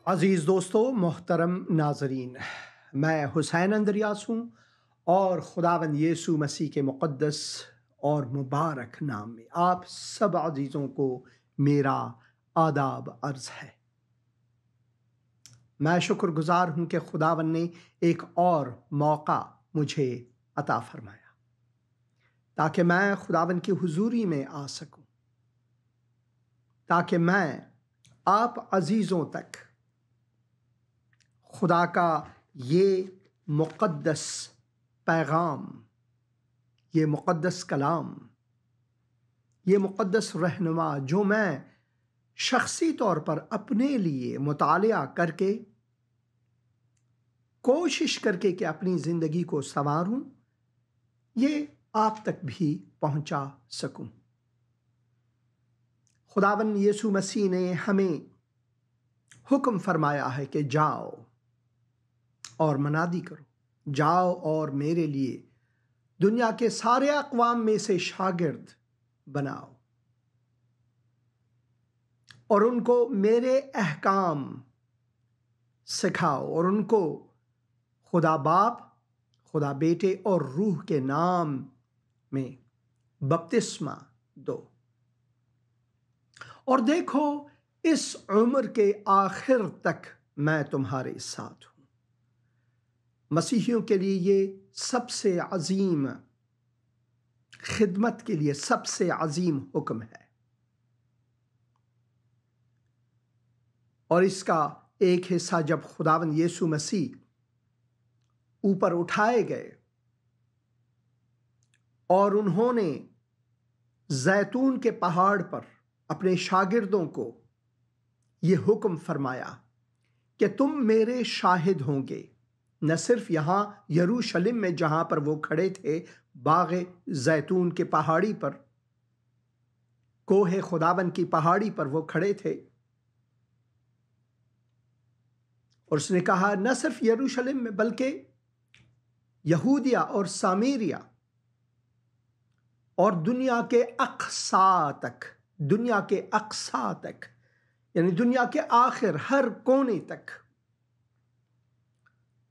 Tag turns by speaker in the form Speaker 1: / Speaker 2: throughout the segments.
Speaker 1: अज़ीज़ दोस्तों, मोहतरम नाज़रीन, मैं हुसैन अंद्रियास हूँ और खुदावंद यीशु मसीह के मुक़द्दस और मुबारक नाम में आप सब अज़ीज़ों को मेरा आदाब अर्ज़ है। मैं शुक्रगुज़ार हूँ कि खुदावंद ने एक और मौका मुझे अता फ़रमाया ताकि मैं खुदावंद की हुज़ूरी में आ सकूँ, ताकि मैं आप अज़ीज़ों तक खुदा का ये मुक़द्दस पैगाम, ये मुक़द्दस कलाम, ये मुक़द्दस रहनुमा जो मैं शख्सी तौर पर अपने लिए मुतालिया करके कोशिश करके कि अपनी ज़िंदगी को संवारूं, ये आप तक भी पहुंचा सकूं। खुदावंद यीशु मसीह ने हमें हुक्म फरमाया है कि जाओ और मनादी करो, जाओ और मेरे लिए दुनिया के सारे अक़वाम में से शागिर्द बनाओ और उनको मेरे अहकाम सिखाओ और उनको खुदा बाप, खुदा बेटे और रूह के नाम में बपतिस्मा दो। और देखो, इस उम्र के आखिर तक मैं तुम्हारे साथ हूं। मसीहियों के लिए ये सबसे अजीम खिदमत के लिए सबसे अजीम हुक्म है और इसका एक हिस्सा जब खुदावंद यीशु मसीह ऊपर उठाए गए और उन्होंने जैतून के पहाड़ पर अपने शागिर्दों को यह हुक्म फरमाया कि तुम मेरे शाहिद होंगे, न सिर्फ यहां यरूशलेम में जहां पर वो खड़े थे, बाग़े जैतून के पहाड़ी पर, कोहे खुदावन की पहाड़ी पर वो खड़े थे, और उसने कहा न सिर्फ यरूशलेम में बल्कि यहूदिया और सामरिया और दुनिया के अक़सा तक यानी दुनिया के आखिर हर कोने तक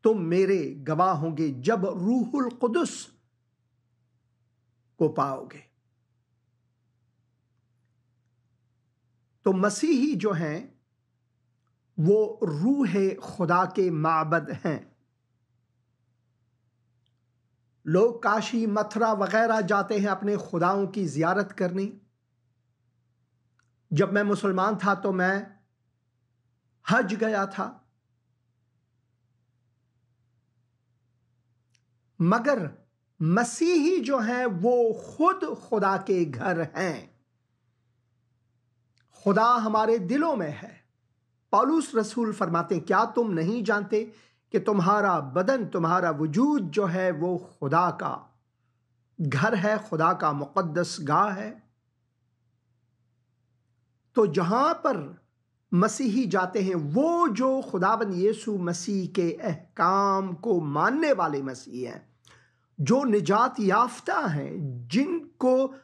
Speaker 1: तुम मेरे गवाह होंगे जब रूहुल कुदस को पाओगे। तो मसीही जो हैं वो रूह खुदा के माबद हैं। लोग काशी, मथुरा वगैरह जाते हैं अपने खुदाओं की जियारत करने। जब मैं मुसलमान था तो मैं हज गया था, मगर मसीही जो हैं वो खुद खुदा के घर हैं। खुदा हमारे दिलों में है। पौलुस रसूल फरमाते हैं, क्या तुम नहीं जानते कि तुम्हारा बदन, तुम्हारा वजूद जो है वो खुदा का घर है, खुदा का मुक़द्दस गाह है। तो जहां पर मसीही जाते हैं, वो जो खुदाबंद यीशु मसीह के अहकाम को मानने वाले मसीह हैं, जो निजात याफ्ता हैं, जिनको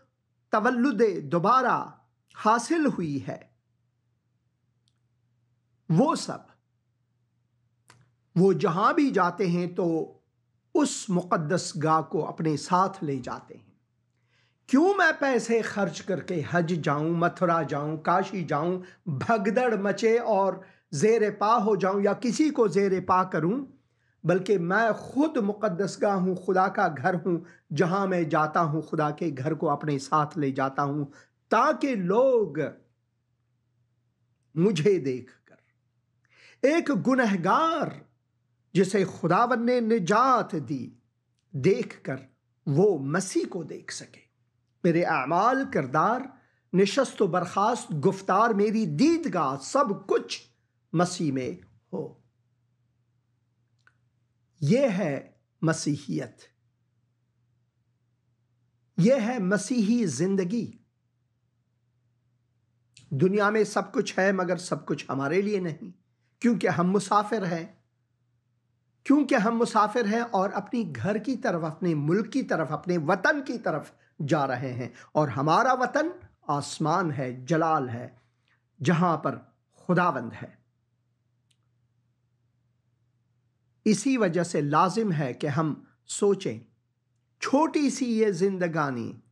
Speaker 1: तवल्लुद दोबारा हासिल हुई है, वो जहां भी जाते हैं तो उस मुक़द्दस गाह को अपने साथ ले जाते हैं। क्यों मैं पैसे खर्च करके हज जाऊं, मथुरा जाऊं, काशी जाऊं, भगदड़ मचे और जेर पा हो जाऊं या किसी को जेर पा करूं, बल्कि मैं खुद मुक़द्दस गाह हूं, खुदा का घर हूं। जहां मैं जाता हूं, खुदा के घर को अपने साथ ले जाता हूं ताकि लोग मुझे देखकर, एक गुनहगार जिसे खुदावन ने निजात दी, देखकर वो मसीह को देख सके। मेरे अमाल, किरदार, निशस्त व बर्खास्त, गुफ्तार, मेरी दीदगाह, सब कुछ मसीह में हो। यह है मसीहियत, यह है मसीही जिंदगी। दुनिया में सब कुछ है मगर सब कुछ हमारे लिए नहीं, क्योंकि हम मुसाफिर हैं और अपनी घर की तरफ, अपने मुल्क की तरफ, अपने वतन की तरफ जा रहे हैं। और हमारा वतन आसमान है, जलाल है, जहां पर खुदावंद है। इसी वजह से लाजिम है कि हम सोचें। छोटी सी ये जिंदगानी,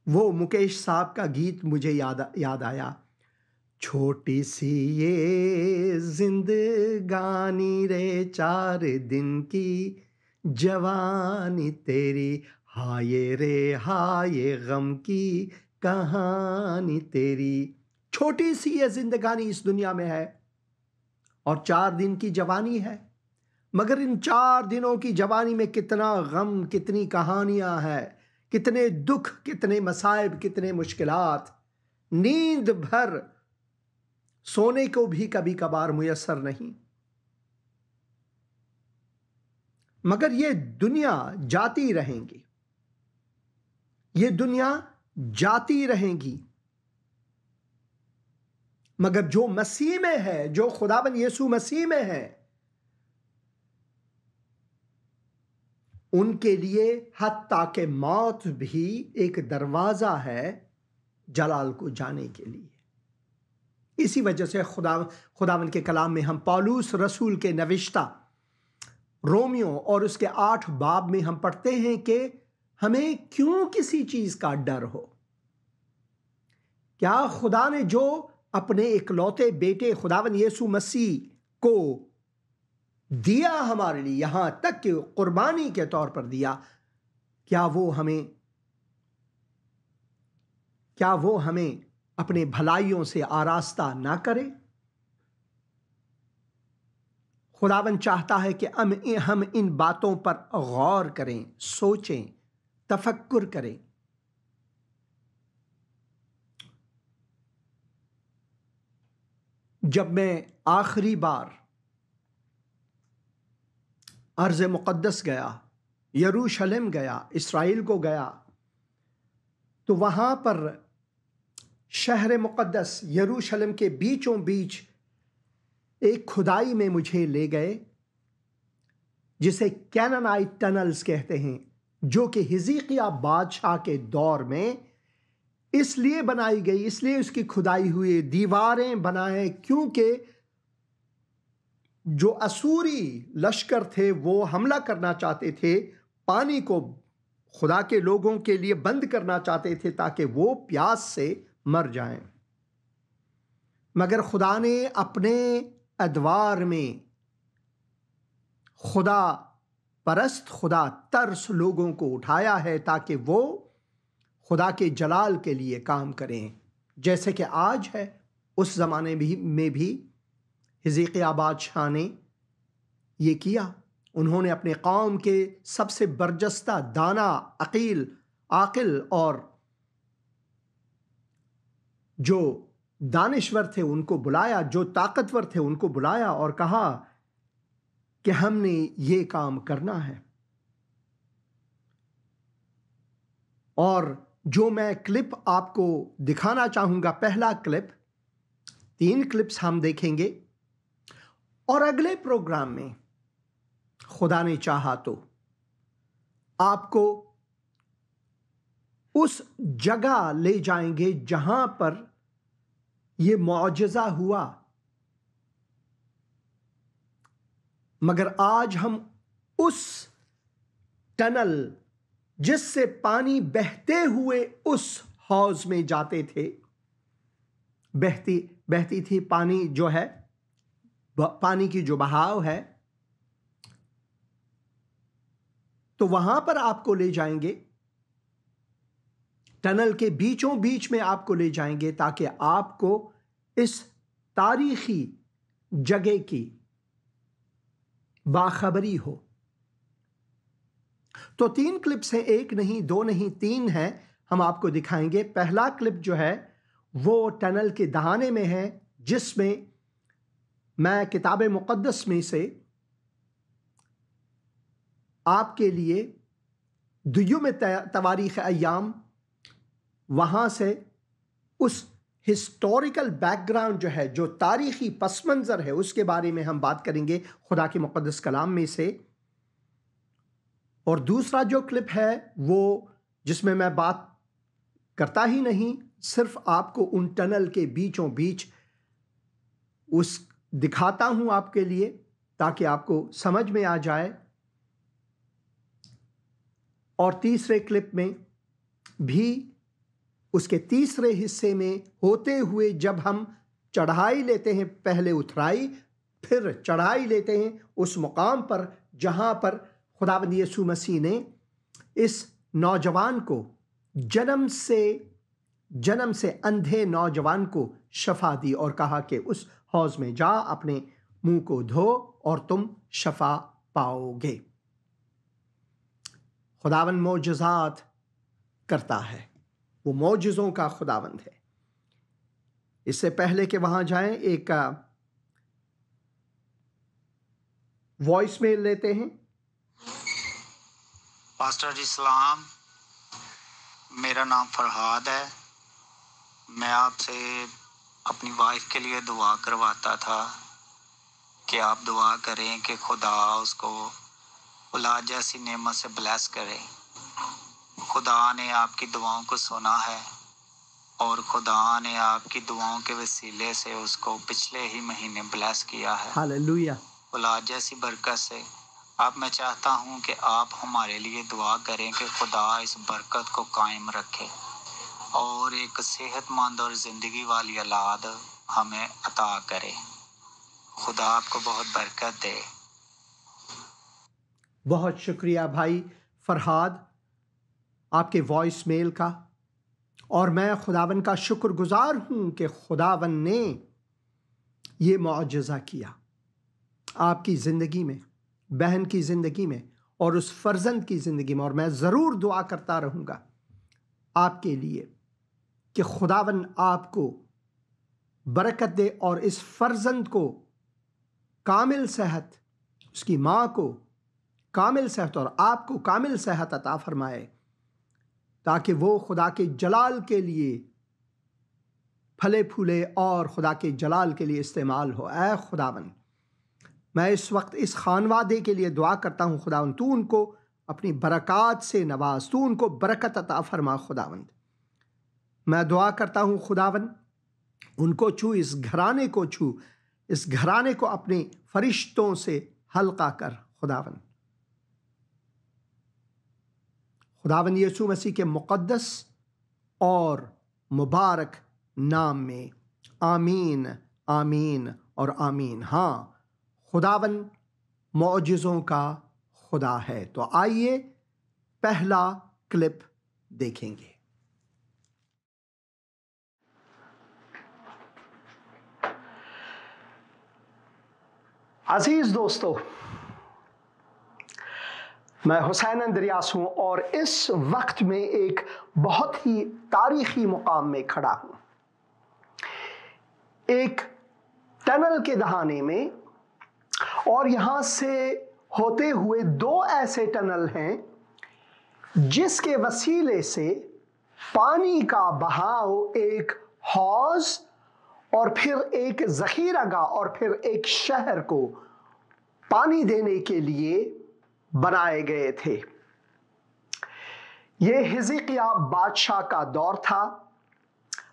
Speaker 1: वो मुकेश साहब का गीत मुझे याद आया। छोटी सी ये जिंदगानी रे, 4 दिन की जवानी तेरी, हाय रे हाय गम की कहानी तेरी। छोटी सी ये जिंदगानी इस दुनिया में है और 4 दिन की जवानी है, मगर इन 4 दिनों की जवानी में कितना गम, कितनी कहानियां हैं, कितने दुख, कितने मसाइब, कितने मुश्किलात। नींद भर सोने को भी कभी कभार मुयस्सर नहीं। मगर ये दुनिया जाती रहेंगी, ये दुनिया जाती रहेंगी। मगर जो मसीह में है, जो खुदाबंद यीशु मसीह में है, उनके लिए हत्ता के मौत भी एक दरवाजा है जलाल को जाने के लिए। इसी वजह से खुदावन के कलाम में हम पौलुस रसूल के नविश्ता रोमियो और उसके 8 बाब में हम पढ़ते हैं कि हमें क्यों किसी चीज का डर हो। क्या खुदा ने जो अपने इकलौते बेटे खुदावन यीशु मसीह को दिया हमारे लिए, यहां तक कि कुर्बानी के तौर पर दिया, क्या वो हमें अपने भलाइयों से आरास्ता ना करे? खुदावन चाहता है कि हम इन बातों पर गौर करें, सोचें, तफक्कुर करें। जब मैं आखिरी बार अर्ज़ मुक़द्दस गया, यरूशलेम गया, इस्राइल को गया, तो वहां पर शहर मुक़द्दस यरूशलेम के बीचों बीच एक खुदाई में मुझे ले गए, जिसे कैनानाइट टनल्स कहते हैं, जो कि हिजकिय्याह बादशाह के दौर में इसलिए बनाई गई, इसलिए उसकी खुदाई हुई, दीवारें बनाए, क्योंकि जो असूरी लश्कर थे वो हमला करना चाहते थे, पानी को खुदा के लोगों के लिए बंद करना चाहते थे ताकि वो प्यास से मर जाएं। मगर खुदा ने अपने अदवार में खुदा परस्त, खुदा तरस लोगों को उठाया है ताकि वो खुदा के जलाल के लिए काम करें, जैसे कि आज है। उस जमाने में भी हिजकिय्याह बादशाह ने ये किया। उन्होंने अपने कौम के सबसे बरजस्ता, दाना, आकिल और जो दानिश्वर थे उनको बुलाया, जो ताकतवर थे उनको बुलाया और कहा कि हमने ये काम करना है। और जो मैं क्लिप आपको दिखाना चाहूंगा, पहला क्लिप, 3 क्लिप्स हम देखेंगे और अगले प्रोग्राम में खुदा ने चाहा तो आपको उस जगह ले जाएंगे जहां पर यह मौजज़ा हुआ। मगर आज हम उस टनल जिससे पानी बहते हुए उस हौज में जाते थे, बहती थी पानी, जो है पानी की जो बहाव है, तो वहां पर आपको ले जाएंगे, टनल के बीचों बीच में आपको ले जाएंगे ताकि आपको इस तारीखी जगह की बाखबरी हो। तो 3 क्लिप्स हैं, 1 नहीं, 2 नहीं, 3 हैं, हम आपको दिखाएंगे। पहला क्लिप जो है वो टनल के दहाने में है, जिसमें मैं किताब मुक़द्दस में से आपके लिए दुय्युम तवारीख़ अय्याम, वहां से उस हिस्टोरिकल बैकग्राउंड जो है, जो तारीखी पस मंज़र है, उसके बारे में हम बात करेंगे खुदा के मुक़द्दस कलाम में से। और दूसरा जो क्लिप है वो, जिसमें मैं बात करता ही नहीं, सिर्फ आपको उन टनल के बीचों बीच उस दिखाता हूं आपके लिए, ताकि आपको समझ में आ जाए। और तीसरे क्लिप में भी उसके तीसरे हिस्से में होते हुए जब हम चढ़ाई लेते हैं, पहले उतराई फिर चढ़ाई लेते हैं उस मुकाम पर जहां पर खुदावंद यीशु मसीह ने इस नौजवान को जन्म से अंधे नौजवान को शफा दी और कहा कि उस हौज में जा, अपने मुंह को धो और तुम शफा पाओगे। खुदावंद मौजज़ात करता है, वो मौजज़ों का खुदावंद है। इससे पहले कि वहां जाएं, एक वॉइस मेल लेते हैं।
Speaker 2: पास्टर जी सलाम, मेरा नाम फरहाद है। मैं आपसे अपनी वाइफ के लिए दुआ करवाता था कि आप दुआ करें कि खुदा उसको औलाद जैसी नेमत से ब्लेस करे। खुदा ने आपकी दुआओं को सुना है और खुदा ने आपकी दुआओं के वसीले से उसको पिछले ही महीने ब्लेस किया है,
Speaker 1: हालेलुया,
Speaker 2: औलाद जैसी बरकत से। अब मैं चाहता हूं कि आप हमारे लिए दुआ करें कि खुदा इस बरकत को कायम रखे और एक सेहतमंद और ज़िंदगी वाली औलाद हमें अता करे। खुदा आपको बहुत बरकत दे।
Speaker 1: बहुत शुक्रिया भाई फरहाद आपके वॉइस मेल का। और मैं खुदावन का शुक्रगुजार हूं कि खुदावन ने ये मुआजिज़ा किया आपकी ज़िंदगी में, बहन की ज़िंदगी में और उस फर्जंद की ज़िंदगी में। और मैं ज़रूर दुआ करता रहूँगा आपके लिए कि खुदावन आपको बरकत दे और इस फर्जंद को कामिल सेहत, उसकी माँ को कामिल सेहत और आपको कामिल सेहत अता फरमाए, ताकि वो खुदा के जलाल के लिए फले फूले और खुदा के जलाल के लिए इस्तेमाल हो। ऐ खुदावन, मैं इस वक्त इस खानवादे के लिए दुआ करता हूँ खुदावन, तू उनको अपनी बरक़ात से नवाज, तू उनको बरकत अता फरमा खुदावंद। मैं दुआ करता हूँ खुदावन, उनको छू, इस घराने को छू, इस घराने को अपने फरिश्तों से हल्का कर खुदावन। खुदावन यीशु मसीह के मुक़द्दस और मुबारक नाम में आमीन, आमीन और आमीन। हाँ, खुदावन मौजज़ों का खुदा है। तो आइए पहला क्लिप देखेंगे। अजीज दोस्तों, मैं हुसैन अंद्रियास हूं और इस वक्त में एक बहुत ही तारीखी मुकाम में खड़ा हूं। एक टनल के दहाने में, और यहां से होते हुए दो ऐसे टनल हैं जिसके वसीले से पानी का बहाव एक हौज और फिर एक ज़ख़ीरागाह और फिर एक शहर को पानी देने के लिए बनाए गए थे। यह हिजकिय्याह बादशाह का दौर था।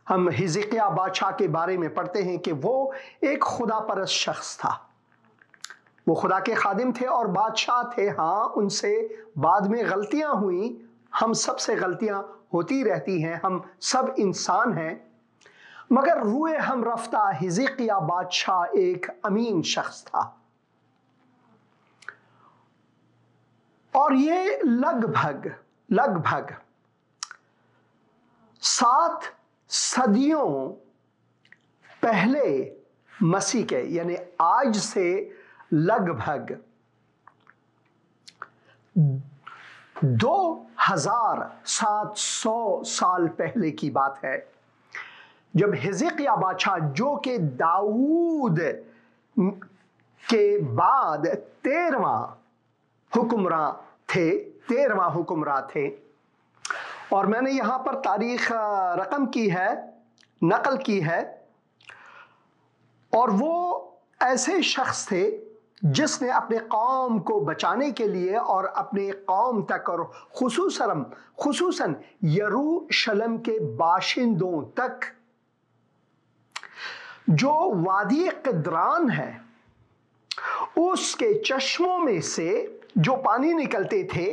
Speaker 1: हम हिजकिय्याह बादशाह के बारे में पढ़ते हैं कि वो एक खुदा परस्त शख्स था। वो खुदा के खादिम थे और बादशाह थे। हाँ, उनसे बाद में गलतियां हुई। हम सब से गलतियां होती रहती हैं, हम सब इंसान हैं। मगर रूए हम रफ्ता हिजकिय्याह बादशाह एक अमीन शख्स था और ये लगभग 7 सदियों पहले मसीह के, यानी आज से लगभग 2700 साल पहले की बात है, जब हिजकिय्याह बादशाह, जो कि दाऊद के बाद 13वां हुक्मरान थे। और मैंने यहां पर तारीख रकम की है, नकल की है। और वो ऐसे शख्स थे जिसने अपने कौम को बचाने के लिए और अपने कौम तक और खुसूसन यरूशलेम के बाशिंदों तक, जो वादी क़िद्रान है उसके चश्मों में से जो पानी निकलते थे,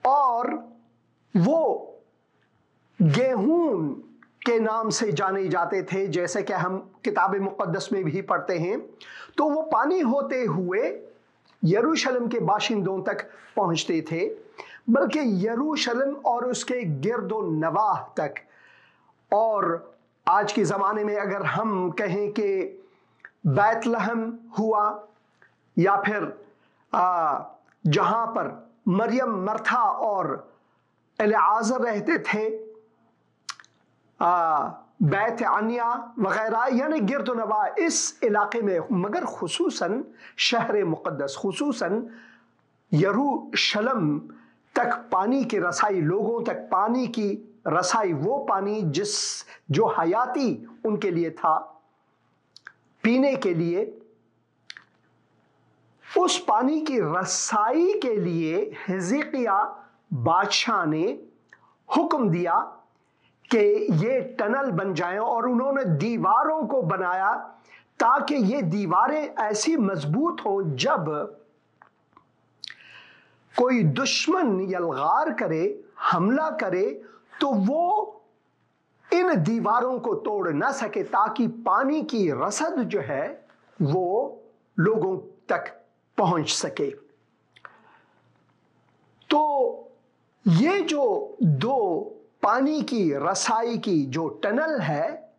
Speaker 1: और वो गेहूं के नाम से जाने जाते थे, जैसे कि हम किताब मुक़द्दस में भी पढ़ते हैं। तो वो पानी होते हुए यरूशलेम के बाशिंदों तक पहुंचते थे, बल्कि यरूशलेम और उसके गिरदो नवाह तक। और आज के ज़माने में अगर हम कहें कि बैतलहम हुआ, या फिर जहाँ पर मरियम, मर्था और एलिआज़र रहते थे, बैत अनिया वगैरह, यानी गिरदो नवाह इस इलाके में, मगर खुसूसन शहर मुक़द्दस, खुसूसन यरूशलेम तक पानी की रसाई, लोगों तक पानी की रसाई, वो पानी जो हयाती उनके लिए था, पीने के लिए, उस पानी की रसाई के लिए हिजकिय्याह बादशाह ने हुक्म दिया कि ये टनल बन जाएं, और उन्होंने दीवारों को बनाया ताकि ये दीवारें ऐसी मजबूत हो, जब कोई दुश्मन यलगार करे, हमला करे, तो वो इन दीवारों को तोड़ ना सके, ताकि पानी की रसद जो है वो लोगों तक पहुंच सके। तो ये जो दो पानी की रसाई की जो टनल है,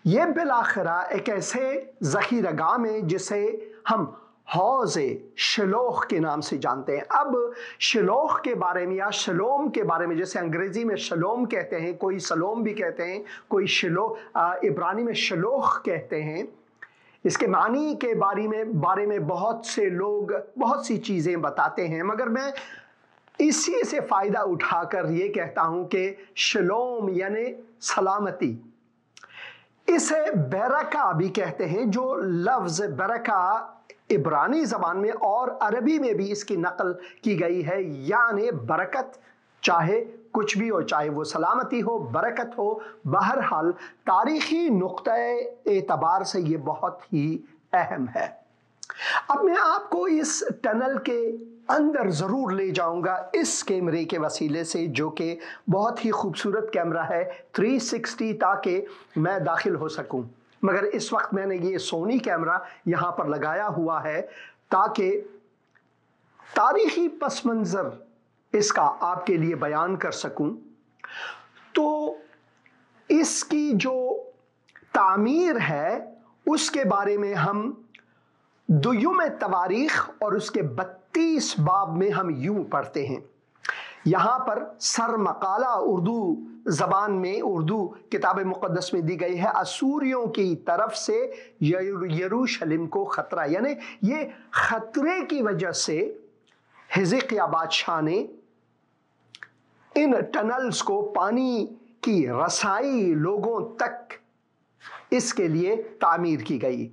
Speaker 1: ये बिलाखिरा एक ऐसे ज़ख़ीरागाह में जिसे हम हौज़े शिलोह के नाम से जानते हैं। अब शिलोह के बारे में या शलोम के बारे में, जैसे अंग्रेजी में शलोम कहते हैं, कोई सलोम भी कहते हैं, कोई इब्रानी में शिलोह कहते हैं। इसके मानी के बारे में बहुत से लोग बहुत सी चीज़ें बताते हैं, मगर मैं इसी से फ़ायदा उठाकर ये कहता हूँ कि शलोम यानी सलामती। इसे बरका भी कहते हैं, जो लफ्ज़ बरका इब्रानी ज़बान में और अरबी में भी इसकी नकल की गई है, यानी बरकत, चाहे कुछ भी हो, चाहे वो सलामती हो, बरकत हो। बहरहाल तारीख़ी नुक्ते एतबार से ये बहुत ही अहम है। अब मैं आपको इस टनल के अंदर ज़रूर ले जाऊंगा इस कैमरे के वसीले से, जो कि बहुत ही खूबसूरत कैमरा है 360, ताकि मैं दाखिल हो सकूं। मगर इस वक्त मैंने ये सोनी कैमरा यहाँ पर लगाया हुआ है ताकि तारीख़ी पस मंज़र इसका आपके लिए बयान कर सकूं। तो इसकी जो तामीर है उसके बारे में हम दुयुम तवारीख़ और उसके 32 बाब में हम यूं पढ़ते हैं। यहाँ पर सर मकाला उर्दू ज़बान में, उर्दू किताब मुक़द्दस में दी गई है, असूरियों की तरफ से यरूशलेम को ख़तरा, यानी ये ख़तरे की वजह से हिजकिय्याह बादशाह ने इन टनल्स को, पानी की रसाई लोगों तक, इसके लिए तामीर की गई।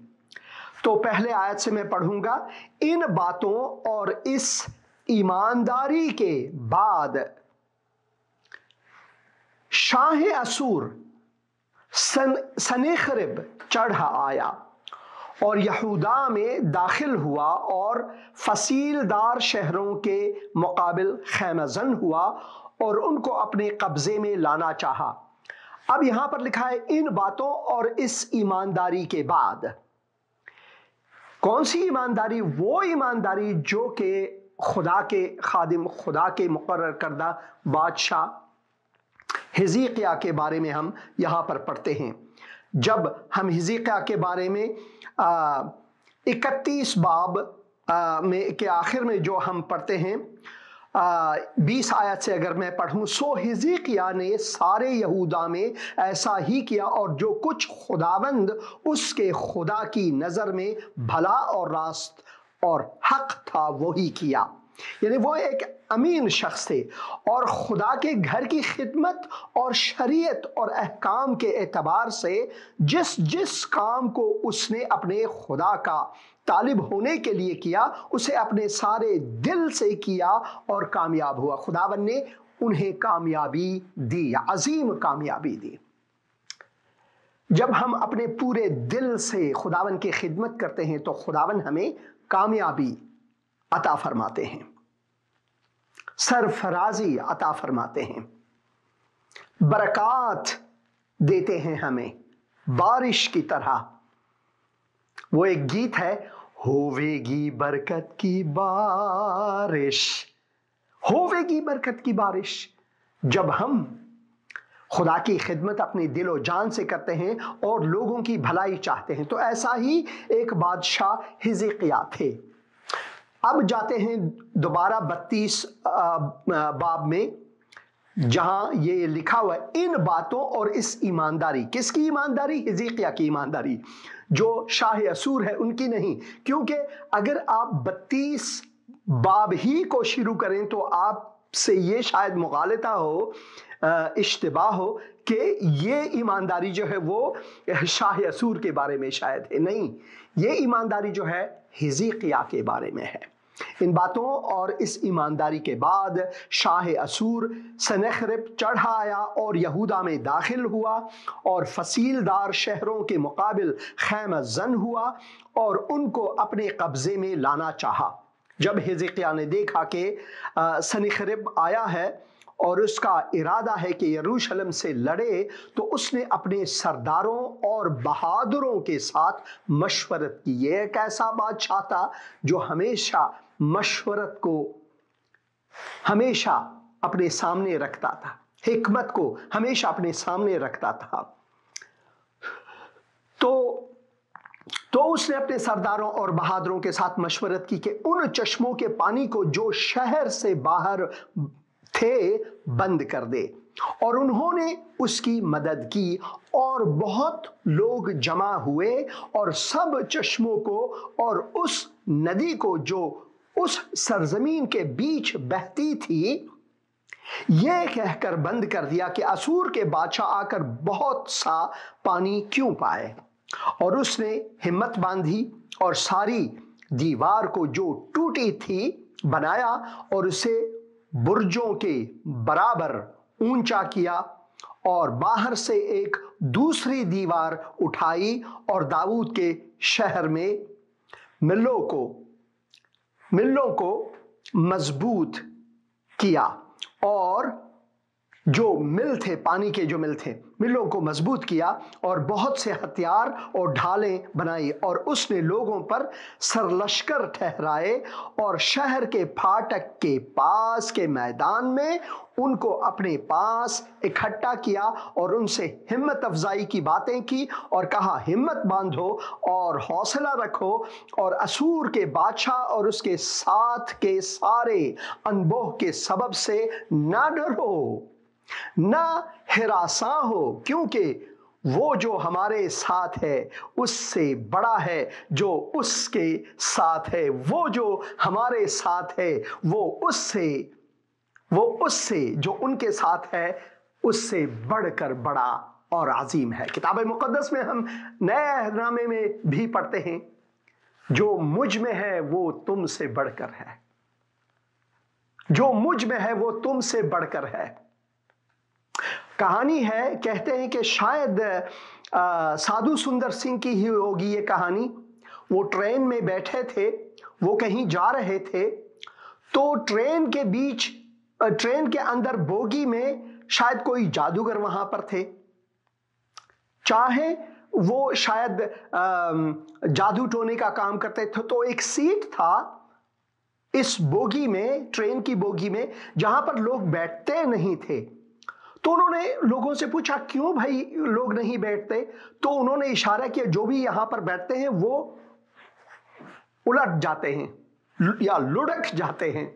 Speaker 1: तो पहले आयत से मैं पढ़ूंगा। इन बातों और इस ईमानदारी के बाद शाह असूर सनेखरिब चढ़ आया और यहूदा में दाखिल हुआ और फसीलदार शहरों के मुकाबिल खैमजन हुआ और उनको अपने कब्जे में लाना चाहा। अब यहां पर लिखा है इन बातों और इस ईमानदारी के बाद। कौन सी ईमानदारी? वो ईमानदारी जो कि खुदा के खादिम, खुदा के मुकर्रर करदा बादशाह हिजकिय्याह के बारे में हम यहाँ पर पढ़ते हैं। जब हम हिजकिय्याह के बारे में 31 बाब में के आखिर में जो हम पढ़ते हैं, 20 आयत से अगर मैं पढ़ूं, सो हिजकिय्याह ने सारे यहूदा में ऐसा ही किया और जो कुछ खुदावंद उसके खुदा की नज़र में भला और रास्त और हक था वही किया। यानी वो एक अमीन शख्स थे और खुदा के घर की खिदमत और शरीयत और अहकाम के एतबार से जिस जिस काम को उसने अपने खुदा का तालिब होने के लिए किया, उसे अपने सारे दिल से किया और कामयाब हुआ। खुदावन ने उन्हें कामयाबी दी, अजीम कामयाबी दी। जब हम अपने पूरे दिल से खुदावन की खिदमत करते हैं तो खुदावन हमें कामयाबी अता फरमाते हैं, सरफराजी अता फरमाते हैं, बरकत देते हैं हमें बारिश की तरह। वो एक गीत है, होवेगी बरकत की बारिश, होवेगी बरकत की बारिश। जब हम खुदा की खिदमत अपने दिलो जान से करते हैं और लोगों की भलाई चाहते हैं, तो ऐसा ही एक बादशाह हिजकिय्याह थे। अब जाते हैं दोबारा 32 बाब में, जहां ये लिखा हुआ है, इन बातों और इस ईमानदारी, किसकी ईमानदारी? हिजकिय्याह की ईमानदारी, जो शाह असूर है उनकी नहीं। क्योंकि अगर आप 32 बाब ही को शुरू करें तो आपसे ये शायद मुगालता हो, इश्तिबाह हो कि ये ईमानदारी जो है वो शाह असूर के बारे में शायद है। नहीं, ये ईमानदारी जो है हिजकिय्याह के बारे में है। इन बातों और इस ईमानदारी के बाद शाह असूर सनखरिब चढ़ा आया और यहूदा में दाखिल हुआ और फसीलदार शहरों के मुकाबिल खैमा जन हुआ और उनको अपने कब्जे में लाना चाहा। जब हिजकिय्याह ने देखा कि सनखरिब आया है और उसका इरादा है कि यरूशलेम से लड़े, तो उसने अपने सरदारों और बहादुरों के साथ मशवरत की। ये एक ऐसा बादशाह था जो हमेशा मशवरत को हमेशा अपने सामने रखता था, हिकमत को हमेशा अपने सामने रखता था। तो उसने अपने सरदारों और बहादुरों के साथ मशवरत की कि उन चश्मों के पानी को जो शहर से बाहर थे बंद कर दे, और उन्होंने उसकी मदद की और बहुत लोग जमा हुए और सब चश्मों को और उस नदी को जो उस सरजमीन के बीच बहती थी, यह कहकर बंद कर दिया कि असूर के बादशाह आकर बहुत सा पानी क्यों पाए। और उसने हिम्मत बांधी और सारी दीवार को जो टूटी थी बनाया और उसे बुर्जों के बराबर ऊंचा किया और बाहर से एक दूसरी दीवार उठाई और दाऊद के शहर में मिलों को मजबूत किया और जो मिल थे, पानी के जो मिल थे, मिलों को मजबूत किया और बहुत से हथियार और ढालें बनाई। और उसने लोगों पर सरलश्कर ठहराए और शहर के फाटक के पास के मैदान में उनको अपने पास इकट्ठा किया और उनसे हिम्मत अफजाई की बातें की और कहा, हिम्मत बांधो और हौसला रखो और असूर के बादशाह और उसके साथ के सारे अनबोह के सबब से ना डरो ना हिरासा हो, क्योंकि वो जो हमारे साथ है उससे बड़ा है जो उसके साथ है। वो जो हमारे साथ है वो उससे जो उनके साथ है उससे बढ़कर बड़ा और अजीम है। किताब मुकद्दस में हम नए अहदनामे में भी पढ़ते हैं, जो मुझ में है वो तुमसे बढ़कर है, जो मुझ में है वो तुमसे बढ़कर है। कहानी है, कहते हैं कि शायद साधु सुंदर सिंह की ही होगी ये कहानी। वो ट्रेन में बैठे थे, वो कहीं जा रहे थे, तो ट्रेन के अंदर बोगी में शायद कोई जादूगर वहां पर थे, चाहे वो शायद जादू टोने का काम करते थे। तो एक सीट था इस बोगी में, ट्रेन की बोगी में, जहां पर लोग बैठते नहीं थे। तो उन्होंने लोगों से पूछा, क्यों भाई लोग नहीं बैठते? तो उन्होंने इशारा किया, जो भी यहां पर बैठते हैं वो उलट जाते हैं या लुढ़क जाते हैं।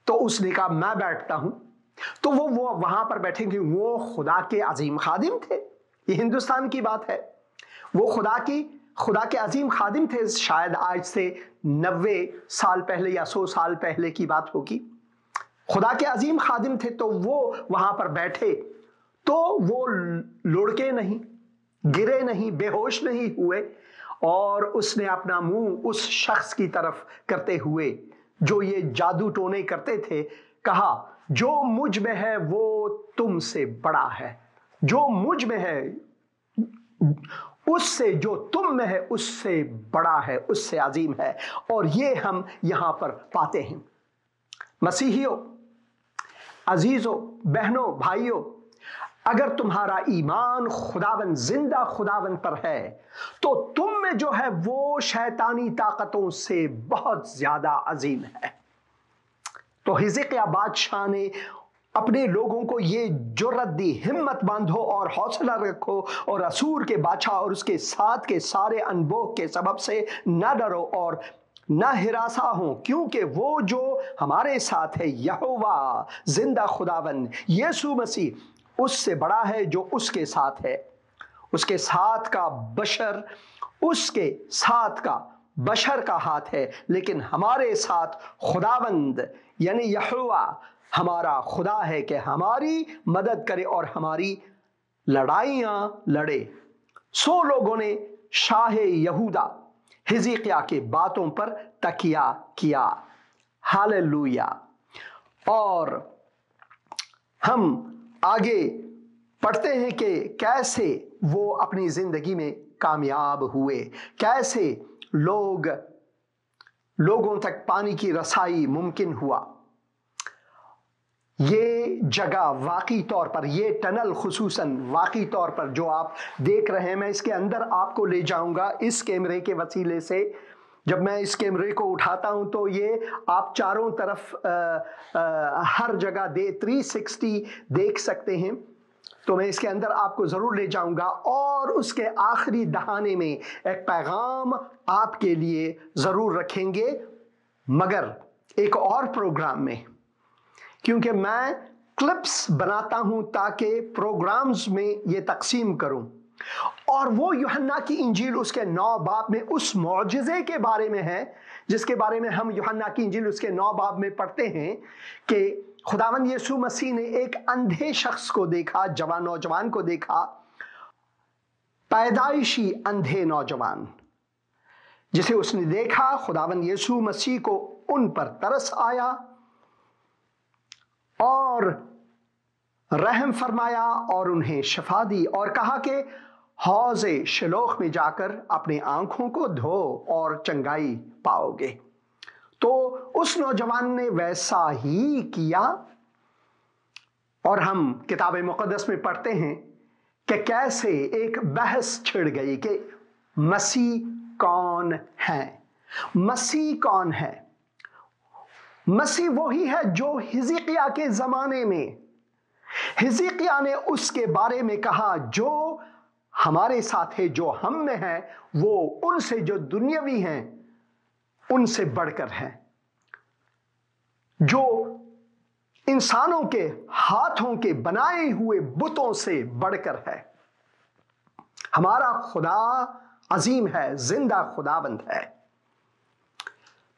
Speaker 1: तो उसने कहा, मैं बैठता हूं। तो वो वहां पर बैठेंगे। वो खुदा के अजीम खादिम थे, ये हिंदुस्तान की बात है। वो खुदा के अजीम खादिम थे। शायद आज से 90 साल पहले या 100 साल पहले की बात होगी। खुदा के अजीम खादिम थे, तो वो वहां पर बैठे, तो वो लुढ़के नहीं, गिरे नहीं, बेहोश नहीं हुए, और उसने अपना मुंह उस शख्स की तरफ करते हुए जो ये जादू टोने करते थे कहा, जो मुझ में है वो तुमसे बड़ा है, जो मुझ में है उससे जो तुम में है उससे बड़ा है, उससे अजीम है। और ये हम यहां पर पाते हैं। मसीहियों, अजीजों, बहनों, भाइयों, अगर तुम्हारा ईमान खुदावन, जिंदा खुदावन पर है, तो तुम में जो है वो शैतानी ताकतों से बहुत ज्यादा अजीम है। तो हिजकिय्याह बादशाह ने अपने लोगों को ये जुर्रत दी, हिम्मत बांधो और हौसला रखो और असूर के बादशाह और उसके साथ के सारे अनबोह के सबब से न डरो और न हिरासा हो, क्योंकि वो जो हमारे साथ है, यहोवा जिंदा खुदावन यीशु मसीह उससे बड़ा है जो उसके साथ है। उसके साथ का बशर का हाथ है, लेकिन हमारे साथ खुदावंद यानी यहोवा हमारा खुदा है कि हमारी मदद करे और हमारी लड़ाइयां लड़े। सो लोगों ने शाह यहूदा हिजकिय्याह के बातों पर तकिया किया। हालेलुया। और हम आगे पढ़ते हैं कि कैसे वो अपनी जिंदगी में कामयाब हुए, कैसे लोगों तक पानी की रसाई मुमकिन हुआ। ये जगह वाकई तौर पर, ये टनल खुसूसन वाकई तौर पर जो आप देख रहे हैं, मैं इसके अंदर आपको ले जाऊंगा इस कैमरे के वसीले से। जब मैं इस कैमरे को उठाता हूं तो ये आप चारों तरफ हर जगह 360 देख सकते हैं। तो मैं इसके अंदर आपको जरूर ले जाऊंगा और उसके आखिरी दहाने में एक पैगाम आपके लिए जरूर रखेंगे, मगर एक और प्रोग्राम में, क्योंकि मैं क्लिप्स बनाता हूं ताकि प्रोग्राम्स में ये तकसीम करूं। और वो यूहन्ना की इंजील उसके 9 बाब में उस मौजज़े के बारे में है जिसके बारे में हम यूहन्ना की इंजील उसके 9 बाब में पढ़ते हैं कि खुदावंद यीशु मसीह ने एक अंधे शख्स को देखा, नौजवान को देखा, पैदाइशी अंधे नौजवान, जिसे उसने देखा। खुदावंद यीशु मसीह को उन पर तरस आया और रहम फरमाया और उन्हें शफा दी और कहा कि हौज़े शिलोह में जाकर अपने आंखों को धो और चंगाई पाओगे। तो उस नौजवान ने वैसा ही किया। और हम किताब मुक़द्दस में पढ़ते हैं कि कैसे एक बहस छिड़ गई कि मसीह कौन है। मसीह कौन है? मसीह वही है जो हिजकिय्याह के जमाने में हिजकिय्याह ने उसके बारे में कहा, जो हमारे साथ है, जो हम में है, वो उनसे जो दुनियावी हैं उनसे बढ़कर है, जो इंसानों के हाथों के बनाए हुए बुतों से बढ़कर है। हमारा खुदा अजीम है, जिंदा खुदाबंद है।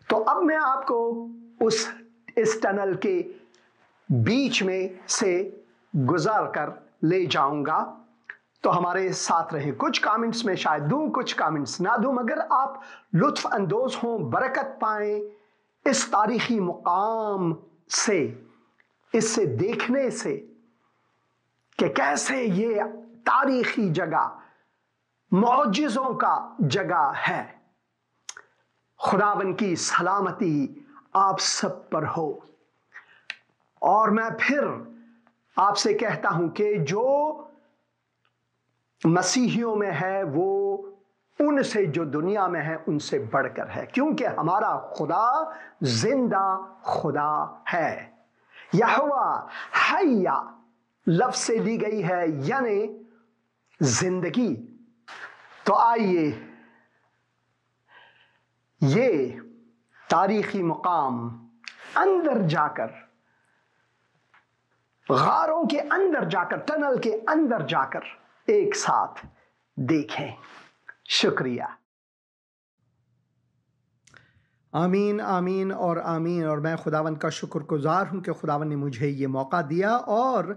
Speaker 1: तो अब मैं आपको इस टनल के बीच में से गुजार कर ले जाऊंगा। तो हमारे साथ रहे। कुछ कमेंट्स में शायद दूं, कुछ कमेंट्स ना दूं, मगर आप लुत्फ अंदोज हों, बरकत पाएं इस तारीखी मुकाम से, इससे देखने से कि कैसे ये तारीखी जगह मौजिज़ों का जगह है। खुदावन की सलामती आप सब पर हो। और मैं फिर आपसे कहता हूं कि जो मसीहियों में है वो उनसे जो दुनिया में है उनसे बढ़कर है, क्योंकि हमारा खुदा जिंदा खुदा है। यहोवा हय्या लफ्ज़ से ली गई है, यानी जिंदगी। तो आइए ये तारीखी मुकाम अंदर जाकर, गारों के अंदर जाकर, टनल के अंदर जाकर एक साथ देखें। शुक्रिया।
Speaker 3: आमीन, आमीन और आमीन। और मैं खुदावन का शुक्रगुजार हूं कि खुदावन ने मुझे ये मौका दिया और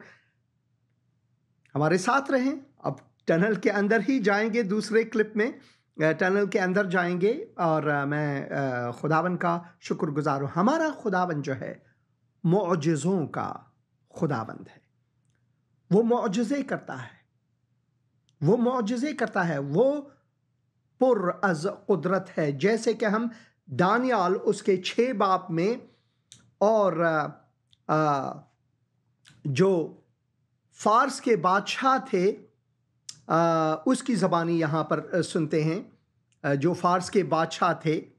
Speaker 3: हमारे साथ रहें। अब टनल के अंदर ही जाएंगे, दूसरे क्लिप में टनल के अंदर जाएंगे और मैं खुदावन का शुक्रगुजार हूं। हमारा खुदावन जो है मौजज़ों का खुदावंद है। वो मौजज़े करता है,
Speaker 1: वो मौजज़े करता है, वो पुर अज़ कुदरत है। जैसे कि हम दानियाल उसके 6 बाब में और जो फारस के बादशाह थे उसकी ज़बानी यहाँ पर सुनते हैं। जो फारस के बादशाह थे,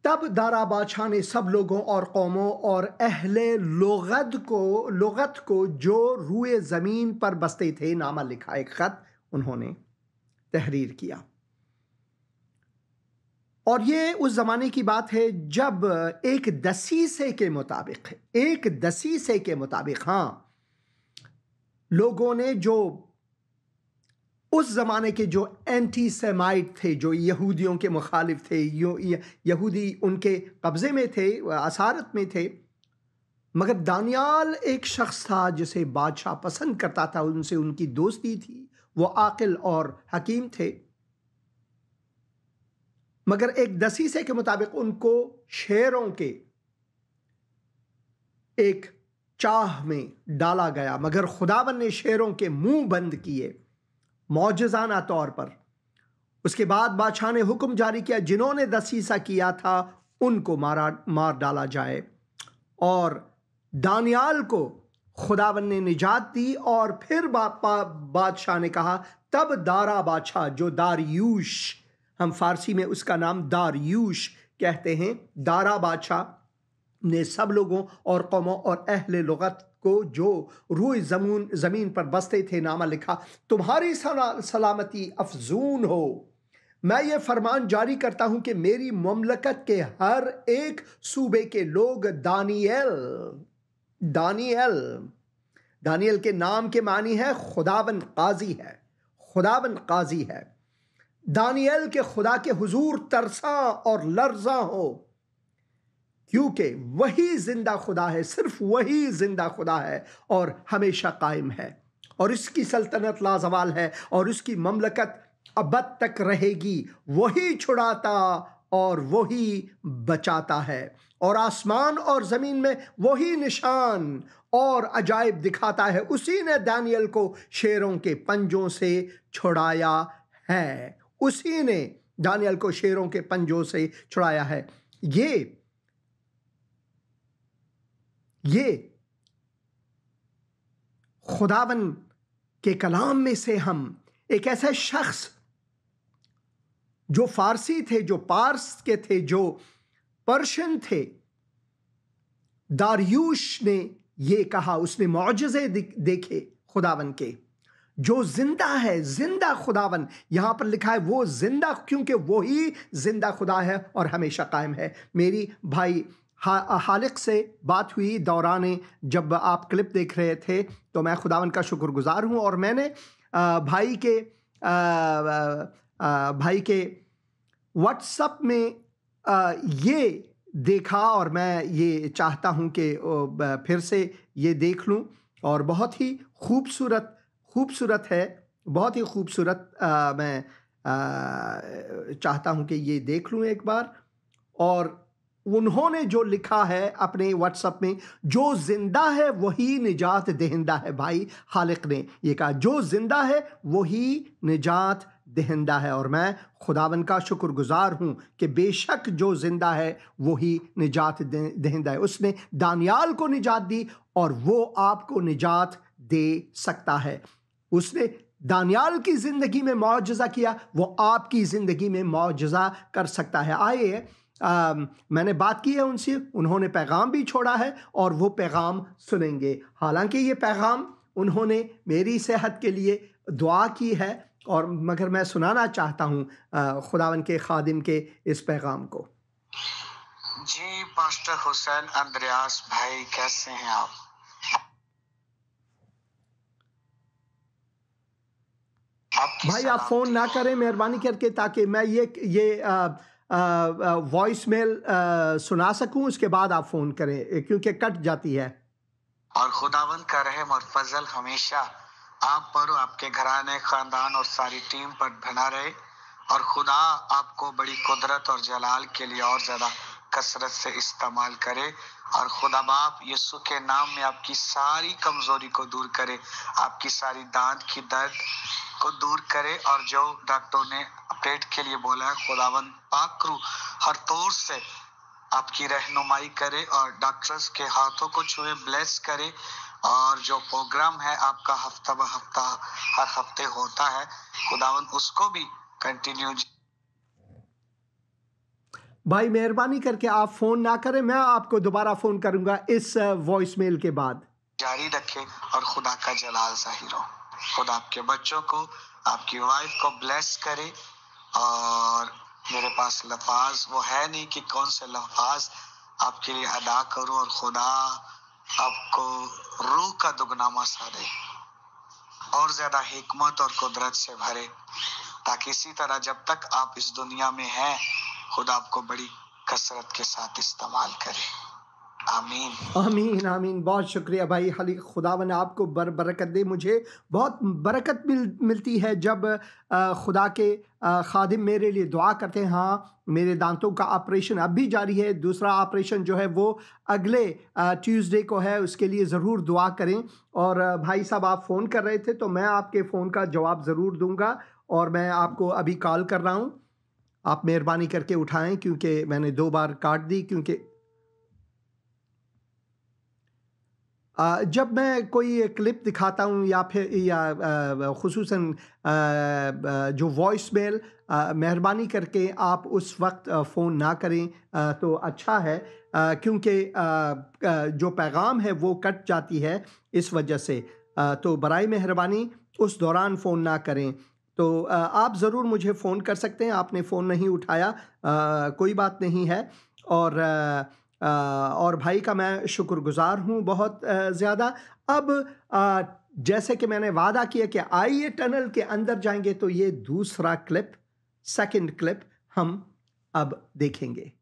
Speaker 1: तब दारा बादशाह ने सब लोगों और कौमों और अहले लुगत को जो रूए ज़मीन पर बसते थे नामा लिखा। एक ख़त उन्होंने तहरीर किया। और ये उस ज़माने की बात है जब एक दसीसे के मुताबिक हाँ, लोगों ने जो उस ज़माने के जो एंटी सेमाइट थे, जो यहूदियों के मुखालिफ थे, यहूदी उनके कब्ज़े में थे, असारत में थे, मगर दानियाल एक शख्स था जिसे बादशाह पसंद करता था, उनसे उनकी दोस्ती थी, वो आकिल और हकीम थे। मगर एक दसीसे के मुताबिक उनको शेरों के एक चाह में डाला गया, मगर खुदावन ने शेरों के मुंह बंद किए मौजज़ाना तौर पर। उसके बाद बादशाह ने हुक्म जारी किया जिन्होंने दसीसा किया था उनको मार डाला जाए। और दानियाल को खुदावन ने निजात दी। और फिर बादशाह ने कहा, तब दारा बादशाह जो दारियूश, हम फारसी में उसका नाम दारियूश कहते हैं, दारा बादशाह ने सब लोगों और कौमों और अहले लुगत को जो रूए ज़मीन पर बसते थे नामा लिखा, तुम्हारी सलामती अफजून हो। मैं ये फरमान जारी करता हूं कि मेरी ममलकत के हर एक सूबे के लोग दानियल के नाम के मानी है खुदावन काजी है, खुदावन काजी है। दानियल के खुदा के हुजूर तरसा और लर्जा हो, क्योंकि वही जिंदा खुदा है, सिर्फ वही जिंदा खुदा है और हमेशा कायम है, और इसकी सल्तनत लाजवाल है और उसकी ममलकत अबद तक रहेगी। वही छुड़ाता और वही बचाता है, और आसमान और जमीन में वही निशान और अजायब दिखाता है। उसी ने दानियल को शेरों के पंजों से छुड़ाया है, उसी ने दानियल को शेरों के पंजों से छुड़ाया है। ये खुदावन के कलाम में से हम एक ऐसे शख्स जो फारसी थे, जो पार्स के थे, जो पर्शियन थे, दारियूश ने ये कहा, उसने मौजज़े देखे खुदावन के, जो जिंदा है, जिंदा खुदावन यहां पर लिखा है, वो जिंदा, क्योंकि वही जिंदा खुदा है और हमेशा कायम है। मेरी भाई हालिक से बात हुई दौरान जब आप क्लिप देख रहे थे, तो मैं खुदावन का शुक्रगुजार हूं, और मैंने भाई के व्हाट्सएप में ये देखा, और मैं ये चाहता हूं कि फिर से ये देख लूं, और बहुत ही खूबसूरत है, बहुत ही खूबसूरत। मैं चाहता हूं कि ये देख लूं एक बार। और उन्होंने जो लिखा है अपने व्हाट्सएप में, जो जिंदा है वही निजात दहिंदा है। भाई खालिक ने ये कहा, जो जिंदा है वही निजात दहिंदा है, और मैं खुदावन का शुक्रगुजार हूं कि बेशक जो जिंदा है वही निजात दहिंदा है। उसने दानियाल को निजात दी और वो आपको निजात दे सकता है। उसने दानियाल की जिंदगी में मौजज़ा किया, वो आपकी जिंदगी में मौजज़ा कर सकता है। आइए, मैंने बात की है उनसे, उन्होंने पैगाम भी छोड़ा है और वो पैगाम सुनेंगे। हालांकि ये पैगाम उन्होंने मेरी सेहत के लिए दुआ की है, और मगर मैं सुनाना चाहता हूँ खुदावन के खादिम के इस पैगाम को।
Speaker 2: जी पास्टर हुसैन अंद्रयास भाई, कैसे हैं आप?
Speaker 1: भाई आप फ़ोन ना करें मेहरबानी करके, ताकि मैं ये वॉइस मेल सुना सकूं, उसके बाद आप फ़ोन करें, क्योंकि कट जाती है।
Speaker 2: और खुदावंद का रहम और फजल हमेशा आप पर, आपके घराने, खानदान और सारी टीम पर बना रहे, और खुदा आपको बड़ी कुदरत और जलाल के लिए और ज़्यादा कसरत से इस्तेमाल करे और खुदा बाप यीशु के नाम में आपकी सारी कमजोरी को दूर करे, आपकी सारी दांत की दर्द को दूर करे, और जो डॉक्टर ने पेट के लिए बोला है खुदावन पाक रूह हर तौर से आपकी रहनुमाई करे और डॉक्टर्स के हाथों को छुए, ब्लेस करे। और जो प्रोग्राम है आपका हफ्ता ब हफ्ता हर हफ्ते होता है खुदावन उसको भी कंटिन्यू।
Speaker 1: भाई मेहरबानी करके आप फोन ना करें, मैं आपको दोबारा फोन करूंगा इस वॉइस मेल के बाद।
Speaker 2: जारी रखे और खुदा का जलाल जाहिर हो। खुदा आपके बच्चों को, आपकी वाइफ को ब्लेस करे। और मेरे पास लफाज वो है नहीं कि कौन से लफाज आपके लिए अदा करूं, और खुदा आपको रूह का दुगना मसा दे और ज्यादा हिकमत और कुदरत से भरे, ताकि इसी तरह जब तक आप इस दुनिया में हैं खुदा आपको बड़ी कसरत के साथ इस्तेमाल करे। आमीन
Speaker 1: आमीन आमीन। बहुत शुक्रिया भाई, खाली खुदावन आपको बरकत दे। मुझे बहुत बरकत मिलती है जब खुदा के खादिम मेरे लिए दुआ करते हैं। हाँ, मेरे दांतों का ऑपरेशन अब भी जारी है, दूसरा ऑपरेशन जो है वो अगले ट्यूसडे को है, उसके लिए ज़रूर दुआ करें। और भाई साहब आप फ़ोन कर रहे थे तो मैं आपके फ़ोन का जवाब ज़रूर दूंगा, और मैं आपको अभी कॉल कर रहा हूँ, आप मेहरबानी करके उठाएं, क्योंकि मैंने 2 बार काट दी। क्योंकि जब मैं कोई क्लिप दिखाता हूँ या फिर खुसूसन जो वॉइस मेल, मेहरबानी करके आप उस वक्त फ़ोन ना करें तो अच्छा है, क्योंकि जो पैगाम है वो कट जाती है इस वजह से। तो बराए मेहरबानी उस दौरान फ़ोन ना करें। तो आप ज़रूर मुझे फ़ोन कर सकते हैं, आपने फ़ोन नहीं उठाया, कोई बात नहीं है। और भाई का मैं शुक्रगुजार हूँ बहुत ज़्यादा। अब जैसे कि मैंने वादा किया कि आइए टनल के अंदर जाएंगे, तो ये दूसरा क्लिप, सेकंड क्लिप हम अब देखेंगे।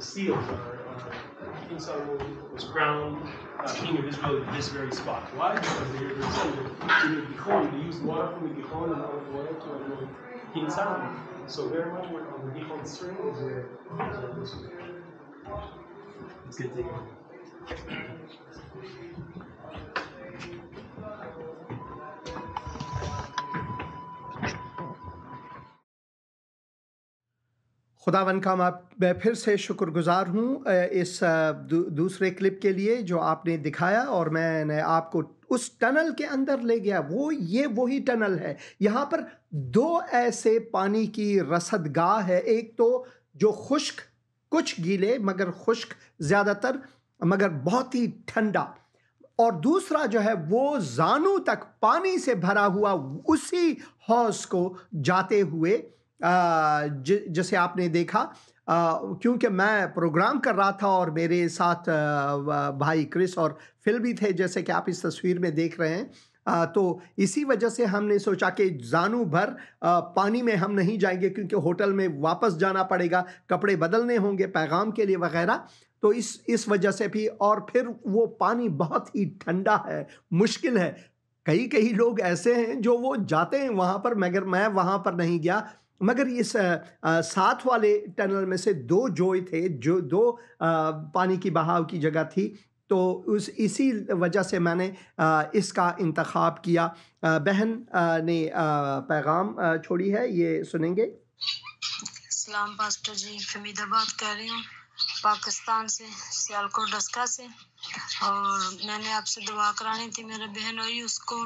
Speaker 4: seals King Solomon was crowned king of Israel at this very spot. Why? Because they're saying that in the Gihon, they used water from the Gihon and olive oil to anoint King Solomon. So very much on the Gihon string is where this is. Let's get taken.
Speaker 1: खुदावन का मैं फिर से शुक्रगुजार हूँ इस दूसरे clip के लिए जो आपने दिखाया, और मैंने आपको उस टनल के अंदर ले गया। ये वही टनल है। यहाँ पर दो ऐसे पानी की रसदगाह है, एक तो जो खुश्क, कुछ गीले मगर खुश्क ज़्यादातर, मगर बहुत ही ठंडा, और दूसरा जो है वो जानू तक पानी से भरा हुआ उसी हौज को जाते हुए जैसे आपने देखा। क्योंकि मैं प्रोग्राम कर रहा था और मेरे साथ भाई क्रिस और फिल भी थे, जैसे कि आप इस तस्वीर में देख रहे हैं। तो इसी वजह से हमने सोचा कि जानू भर पानी में हम नहीं जाएंगे, क्योंकि होटल में वापस जाना पड़ेगा, कपड़े बदलने होंगे पैगाम के लिए वगैरह। तो इस वजह से भी, और फिर वो पानी बहुत ही ठंडा है, मुश्किल है। कई लोग ऐसे हैं जो वो जाते हैं वहाँ पर, मगर मैं वहाँ पर नहीं गया। मगर इस साथ वाले टनल में से दो जोय थे, जो दो पानी की बहाव की जगह थी, तो इसी वजह से मैंने इसका इंतखाब किया। बहन ने पैगाम छोड़ी है, ये सुनेंगे।
Speaker 5: सलाम पास्टर जी, फमीदा बात कर रही हूँ पाकिस्तान से, सियालकोट डस्का से, और मैंने आपसे दुआ करानी थी। मेरे बहन हुई, उसको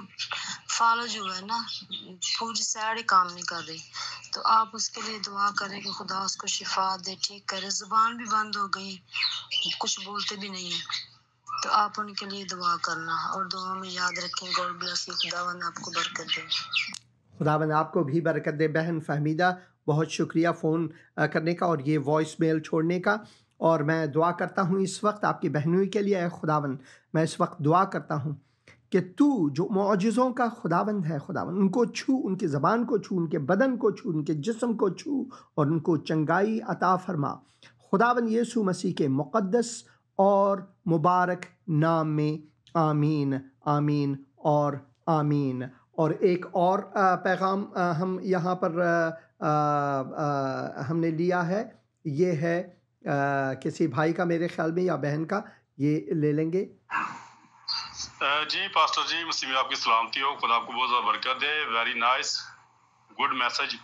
Speaker 5: फालज हुआ है ना, पूरी साड़ी काम नहीं कर रही, तो आप उसके लिए दुआ करें कि खुदा उसको शिफा दे, ठीक करे। जुबान भी बंद हो गई, कुछ बोलते भी नहीं है, तो आप उनके लिए दुआ करना और दुआ में याद रखें। गॉड ब्लेस यू, खुदावंद आपको बरकत दे।
Speaker 1: खुदावंद आपको भी बरकत दे। बहन फहमीदा, बहुत शुक्रिया फ़ोन करने का और ये वॉइस मेल छोड़ने का। और मैं दुआ करता हूँ इस वक्त आपकी बहनोई के लिए। खुदावंद, मैं इस वक्त दुआ करता हूँ कि तू जो मौजज़ों का खुदावंद है, खुदावंद उनको छू, उनकी ज़बान को छू, उनके बदन को छू, उनके जिस्म को छू और उनको चंगाई अता फरमा। खुदावंद यीशु मसीह के मुक़द्दस और मुबारक नाम में, आमीन, आमीन और आमीन। और एक और पैगाम हम यहाँ पर हमने लिया है, ये है किसी भाई का, मेरे ख्याल में, या बहन का, ये ले लेंगे।
Speaker 6: जी पास्टर जी, मसीह में आपकी सलामती हो, खुदा आपको बहुत ज़्यादा बरकत दे। Very nice, good message.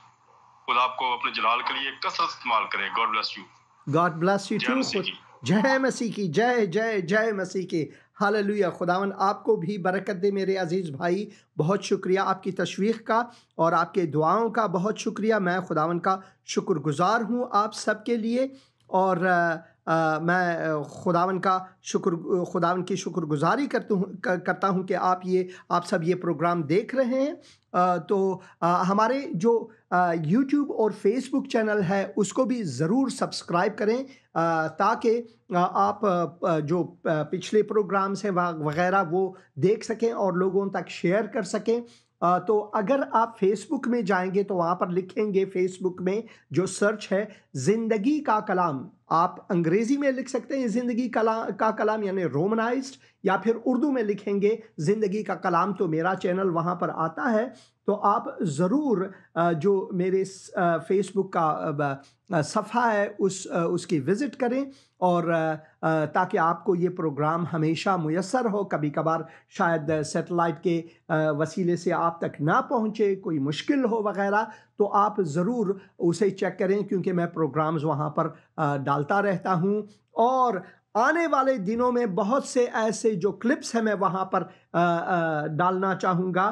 Speaker 6: खुदा आपको अपने जलाल के लिए कसरत इस्तेमाल करे। God bless you.
Speaker 1: God bless you too. जय मसीह की, जय जय जय मसीह की, हालेलुया। खुदावन आपको भी बरकत दे मेरे अजीज़ भाई। बहुत शुक्रिया आपकी तशवीक़ का और आपके दुआओं का, बहुत शुक्रिया। मैं खुदावन का शुक्रगुज़ार हूँ आप सब के लिए, और मैं खुदावन की शुक्रगुजारी करता हूँ कि आप सब ये प्रोग्राम देख रहे हैं। तो हमारे जो यूट्यूब और फेसबुक चैनल है उसको भी ज़रूर सब्सक्राइब करें, ताकि आप जो पिछले प्रोग्राम्स हैं वगैरह वो देख सकें और लोगों तक शेयर कर सकें। तो अगर आप फेसबुक में जाएंगे तो वहाँ पर लिखेंगे, फेसबुक में जो सर्च है ज़िंदगी का कलाम, आप अंग्रेज़ी में लिख सकते हैं ज़िंदगी का कलाम यानी रोमनाइज्ड, या फिर उर्दू में लिखेंगे ज़िंदगी का कलाम, तो मेरा चैनल वहाँ पर आता है। तो आप ज़रूर जो मेरे फेसबुक का सफ़ा है उसकी विज़िट करें, और ताकि आपको ये प्रोग्राम हमेशा मुयस्सर हो। कभी कभार शायद सैटेलाइट के वसीले से आप तक ना पहुँचे, कोई मुश्किल हो वगैरह, तो आप ज़रूर उसे चेक करें, क्योंकि मैं प्रोग्राम्स वहाँ पर डालता रहता हूँ। और आने वाले दिनों में बहुत से ऐसे जो क्लिप्स हैं मैं वहाँ पर डालना चाहूँगा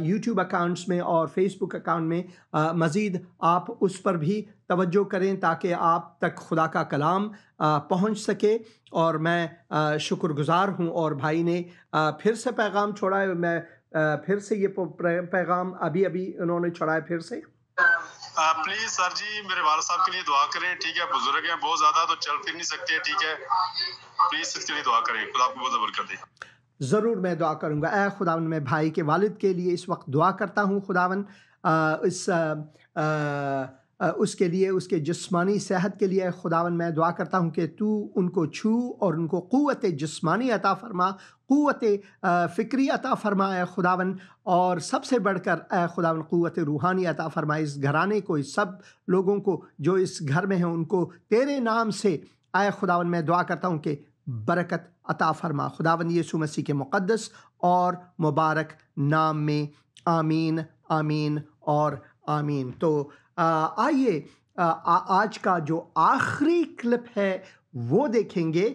Speaker 1: यूट्यूब अकाउंट्स में और फेसबुक अकाउंट में। मज़ीद आप उस पर भी तवज्जो करें ताकि आप तक खुदा का कलाम पहुँच सके। और मैं शुक्रगुज़ार हूँ, और भाई ने फिर से पैगाम छोड़ा है। मैं फिर से ये पैगाम अभी उन्होंने छोड़ा है फिर से।
Speaker 6: प्लीज सर जी मेरे वालिद साहब के लिए दुआ करें, ठीक है, बुजुर्ग हैं बहुत ज्यादा, तो चल फिर नहीं सकते, ठीक है, प्लीज इसके लिए दुआ करें। खुदा आपको बहुत बरकत दे।
Speaker 1: ज़रूर मैं दुआ करूँगा। ऐ खुदावन, मैं भाई के वालिद के लिए इस वक्त दुआ करता हूँ। खुदावन इस उसके लिए, उसके जिस्मानी सेहत के लिए खुदावन मैं दुआ करता हूँ कि तू उनको छू और उनको क़ुव्वत जिस्मानी अता फरमा, क़ुव्वत फ़िक्री अता फरमा ए खुदावन, और सबसे बढ़कर ए खुदावन क़ुव्वत रूहानी अता फरमा इस घराने को, इस सब लोगों को जो इस घर में हैं उनको तेरे नाम से ए खुदावन मैं दुआ करता हूँ कि बरकत अता फरमा खुदावन यीशु मसीह के मुक़द्दस और मुबारक नाम में, आमीन आमीन और आमीन। तो आइए आज का जो आखिरी क्लिप है वो देखेंगे,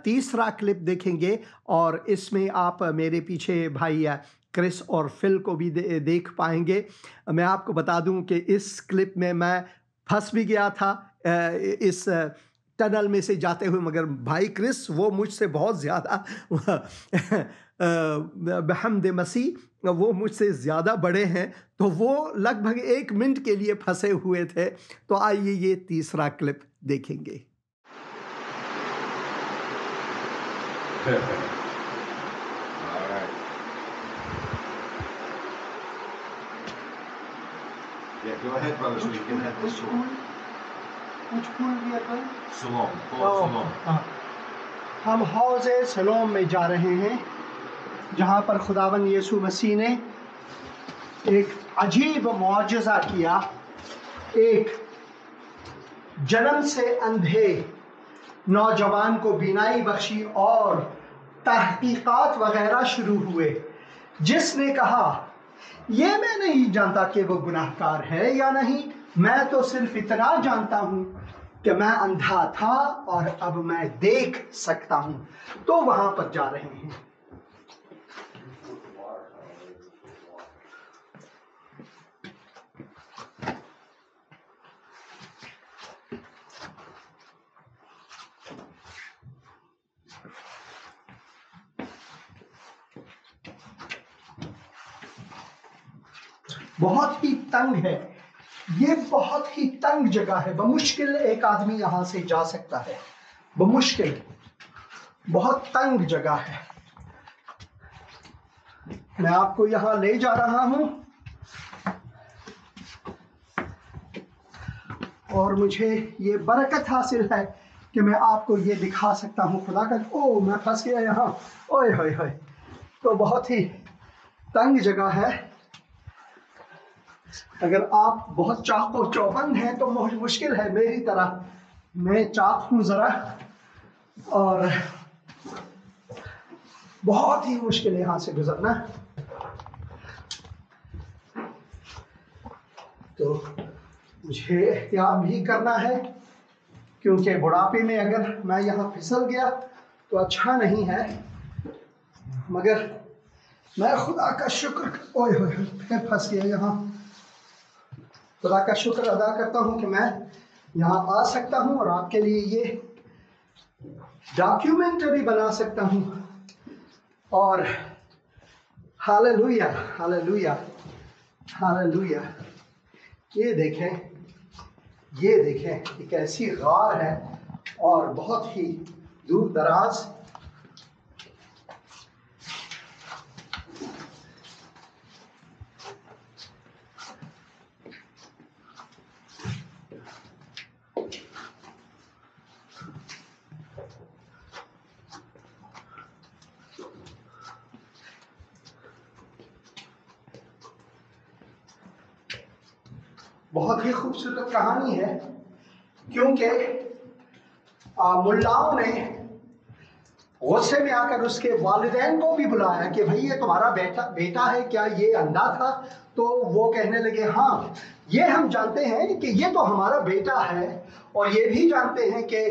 Speaker 1: तीसरा क्लिप देखेंगे, और इसमें आप मेरे पीछे भाई क्रिस और फिल को भी देख पाएंगे। मैं आपको बता दूं कि इस क्लिप में मैं फंस भी गया था इस टनल में से जाते हुए, मगर भाई क्रिस वो मुझसे बहुत ज़्यादा बहमद मसीह वो मुझसे ज़्यादा बड़े हैं, तो वो लगभग 1 मिनट के लिए फंसे हुए थे। तो आइए ये तीसरा क्लिप देखेंगे।
Speaker 7: Go ahead, brother, so we can have this one.
Speaker 1: कुछ भूल गया था।
Speaker 7: Salom, Salom.
Speaker 1: हम हौज़े सलोम में जा रहे हैं, जहाँ पर खुदावन यीशु मसीह ने एक अजीब मौजज़ा किया। एक जन्म से अंधे नौजवान को बीनाई बख्शी और तहकीकात वगैरह शुरू हुए, जिसने कहा ये मैं नहीं जानता कि वो गुनाहगार है या नहीं, मैं तो सिर्फ इतना जानता हूँ कि मैं अंधा था और अब मैं देख सकता हूँ। तो वहाँ पर जा रहे हैं। बहुत ही तंग है, ये बहुत ही तंग जगह है। बमुश्किल एक आदमी यहाँ से जा सकता है, बमुश्किल, बहुत तंग जगह है। मैं आपको यहाँ ले जा रहा हूँ और मुझे ये बरकत हासिल है कि मैं आपको ये दिखा सकता हूँ। खुदा का, ओ मैं फंस गया यहाँ, ओए होए होए। तो बहुत ही तंग जगह है। अगर आप बहुत चाको चौबंद हैं तो मुश्किल है मेरी तरह। मैं चाक हूँ ज़रा, और बहुत ही मुश्किल है यहाँ से गुजरना। तो मुझे एहतियात भी करना है, क्योंकि बुढ़ापे में अगर मैं यहाँ फिसल गया तो अच्छा नहीं है। मगर मैं खुदा का शुक्र, ओए होए फिर फंस गया यहाँ। खुदा का शुक्र अदा करता हूँ कि मैं यहाँ आ सकता हूँ और आपके लिए ये डॉक्यूमेंट्री बना सकता हूँ। और हालेलुया हालेलुया हालेलुया। ये देखें, ये देखें, एक ऐसी गार है और बहुत ही दूर दराज। बहुत ही खूबसूरत कहानी है, क्योंकि मुल्लाओं ने गुस्से में आकर उसके वालिदैन को भी बुलाया कि भाई ये तुम्हारा बेटा है क्या, ये अंधा था? तो वो कहने लगे हाँ, ये हम जानते हैं कि ये तो हमारा बेटा है, और ये भी जानते हैं कि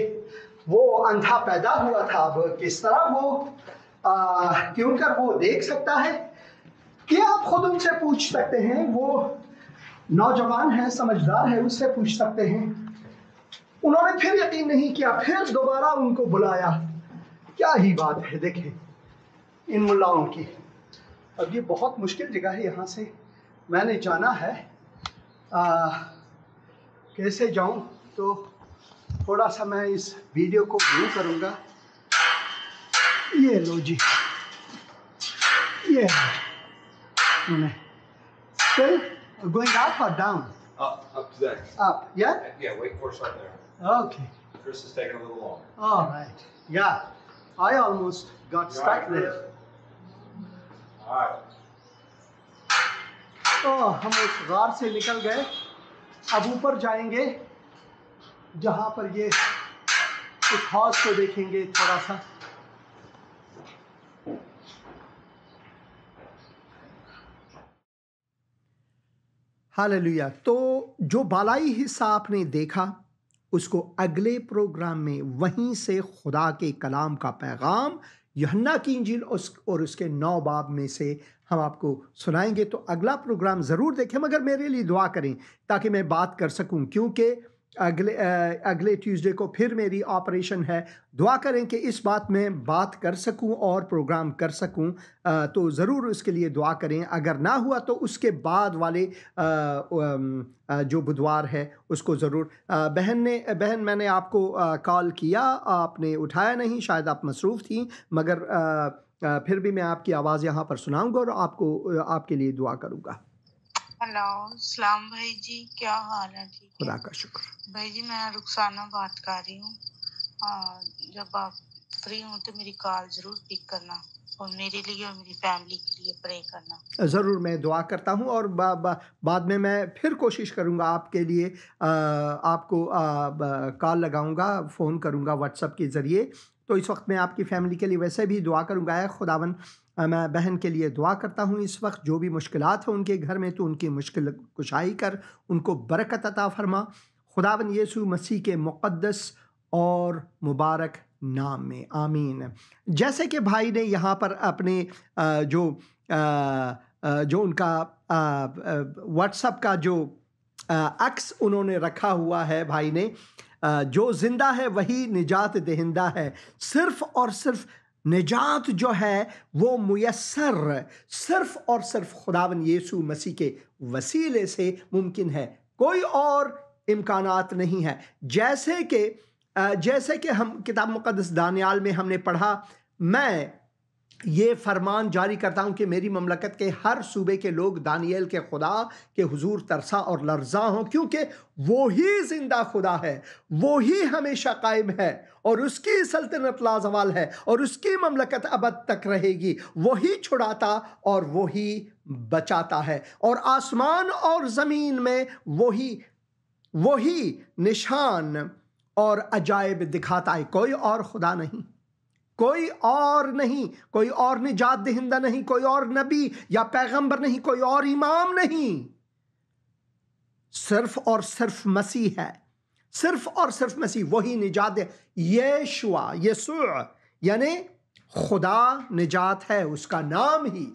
Speaker 1: वो अंधा पैदा हुआ था। अब किस तरह वो क्यों कर वो देख सकता है कि आप खुद उनसे पूछ सकते हैं। वो नौजवान है, समझदार है, उससे पूछ सकते हैं। उन्होंने फिर यकीन नहीं किया, फिर दोबारा उनको बुलाया। क्या ही बात है देखें इन मुल्लाओं की। अब ये बहुत मुश्किल जगह है, यहाँ से मैंने जाना है। कैसे जाऊं? तो थोड़ा सा मैं इस वीडियो को व्यू करूँगा। ये लो जी, ये Still going up or down?
Speaker 7: Up to that.
Speaker 1: Up, yeah?
Speaker 7: Yeah, wait for something there.
Speaker 1: Okay.
Speaker 7: Chris is taking a little longer.
Speaker 1: All right. Yeah. I almost got stuck there.
Speaker 7: All right.
Speaker 1: तो हम उस गार से निकल गए, अब ऊपर जाएंगे जहाँ पर ये उस हाउस को देखेंगे थोड़ा सा। हालेलुया। तो जो बालाई हिस्सा आपने देखा उसको अगले प्रोग्राम में वहीं से खुदा के कलाम का पैगाम यूहन्ना की इंजील और उसके 9 बाब में से हम आपको सुनाएंगे। तो अगला प्रोग्राम ज़रूर देखें, मगर मेरे लिए दुआ करें ताकि मैं बात कर सकूं, क्योंकि अगले ट्यूसडे को फिर मेरी ऑपरेशन है। दुआ करें कि इस बात में बात कर सकूं और प्रोग्राम कर सकूं, तो ज़रूर उसके लिए दुआ करें। अगर ना हुआ तो उसके बाद वाले जो बुधवार है उसको ज़रूर। बहन मैंने आपको कॉल किया, आपने उठाया नहीं, शायद आप मसरूफ़ थी, मगर फिर भी मैं आपकी आवाज़ यहाँ पर सुनाऊँगा और आपके लिए दुआ करूँगा।
Speaker 5: हेलो, सलाम भाई जी, क्या हाल है? ठीक है,
Speaker 1: खुदा का शुक्र।
Speaker 5: भाई जी मैं रुखसाना बात कर रही हूँ। जब आप फ्री हो तो मेरी कॉल ज़रूर पिक करना और मेरे लिए और मेरी फैमिली के लिए प्रे करना।
Speaker 1: ज़रूर मैं दुआ करता हूँ और बाद में मैं फिर कोशिश करूँगा आपके लिए, आपको कॉल लगाऊँगा, फ़ोन करूँगा व्हाट्सएप के ज़रिए। तो इस वक्त मैं आपकी फ़ैमिली के लिए वैसे भी दुआ करूँगा। खुदावन, मैं बहन के लिए दुआ करता हूँ इस वक्त जो भी मुश्किलात हैं उनके घर में, तो उनकी मुश्किल कुशाई कर, उनको बरकत अता फरमा खुदावन यीशु मसीह के मुक़द्दस और मुबारक नाम में, आमीन। जैसे कि भाई ने यहाँ पर अपने जो उनका व्हाट्सएप का जो अक्स उन्होंने रखा हुआ है, भाई ने, जो जिंदा है वही निजात दहिंदा है। सिर्फ और सिर्फ निजात जो है वो मुयस्सर सिर्फ और सिर्फ खुदावन यीशु मसीह के वसीले से मुमकिन है, कोई और इम्कानात नहीं है। जैसे कि हम किताब मुक़द्दस दानियाल में हमने पढ़ा, मैं ये फरमान जारी करता हूँ कि मेरी ममलकत के हर सूबे के लोग दानियल के खुदा के हुजूर तरसा और लर्जा हों, क्योंकि वो ही जिंदा खुदा है, वो ही हमेशा कायम है और उसकी सल्तनत लाजवाल है और उसकी ममलकत अबद तक रहेगी। वही छुड़ाता और वही बचाता है और आसमान और ज़मीन में वही निशान और अजायब दिखाता है। कोई और खुदा नहीं, कोई और नहीं, कोई और निजात दहिंदा नहीं, कोई और नबी या पैगंबर नहीं, कोई और इमाम नहीं, सिर्फ और सिर्फ मसीह है, सिर्फ और सिर्फ मसीह, वही निजात दे। यीशुआ यानी खुदा निजात है, उसका नाम ही